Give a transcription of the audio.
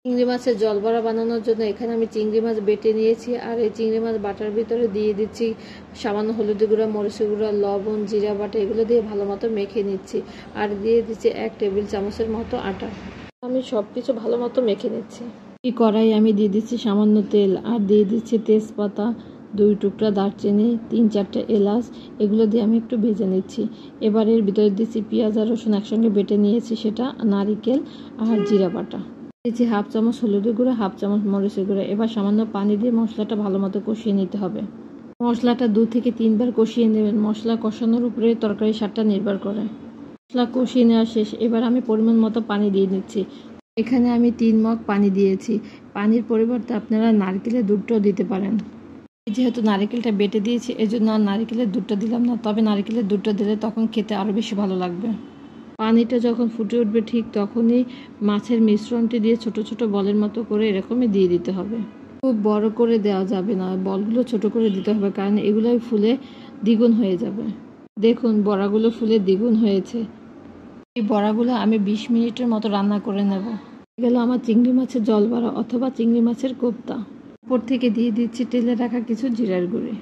চিংড়ি মাছের জলবড়া বানানোর জন্য এখানে আমি চিংড়ি মাছ বেটে নিয়েছি, আর এই চিংড়ি মাছ বাটার ভিতরে দিয়ে দিচ্ছি সামান্য হলুদ গুঁড়া, মরিচ গুঁড়া, লবণ, জিরা বাটা, এগুলো দিয়ে ভালো মতো মেখে নিচ্ছি। আর দিয়ে দিচ্ছি 1 টেবিল চামচের মতো আটা। আমি সব কিছু ভালো মতো মেখে নিচ্ছি। এই কড়াই আমি দিয়ে দিচ্ছি সামান্য তেল, আর দিয়ে দিচ্ছি তেজপাতা, 2 টুকরা দারচিনি, 3-4টা এলাচ, এগুলো দিয়ে আমি একটু ভেজে নিচ্ছি। এবার এর ভিতরে দিচ্ছি পেঁয়াজ আর রসুন একসঙ্গে বেটে নিয়েছি, সেটা, নারিকেল আর জিরা বাটা। দিচ্ছি 1/2 চামচ হলুদের গুঁড়ো, 1/2 চামচ মরিচের গুঁড়ো। এবার সামান্য পানি দিয়ে মশলাটা ভালো মতো কষিয়ে নিতে হবে। মশলাটা 2 থেকে 3 বার কষিয়ে নেবেন। মশলা কষানোর উপরে তরকারির স্বাদটা নির্ভর করে। মশলা কষিয়ে নেওয়া শেষ। এবার আমি পরিমাণ মতো পানি দিয়ে দিচ্ছি। এখানে আমি 3 মগ পানি দিয়েছি। পানির পরিবর্তে আপনারা নারকেলের দুধটাও দিতে পারেন। যেহেতু নারকেলটা বেটে দিয়েছি, এজন্য আর নারকেলের দুধটা দিলাম না, তবে নারকেলের দুধটা দিলে তখন খেতে আরও বেশি ভালো লাগবে। পানিটা যখন ফুটে উঠবে ঠিক তখনই মাছের মিশ্রণটি দিয়ে ছোট ছোট বলের মতো করে এরকমই দিয়ে দিতে হবে। খুব বড় করে দেওয়া যাবে না, বলগুলো ছোট করে দিতে হবে, কারণ এগুলোই ফুলে দ্বিগুণ হয়ে যাবে। দেখুন বড়াগুলো ফুলে দ্বিগুণ হয়েছে। এই বড়াগুলো আমি 20 মিনিটের মতো রান্না করে নেব। গেল আমার চিংড়ি মাছের জলবড়া অথবা চিংড়ি মাছের কোপ্তা। উপর থেকে দিয়ে দিচ্ছি টেলে রাখা কিছু জিরার গুঁড়ি।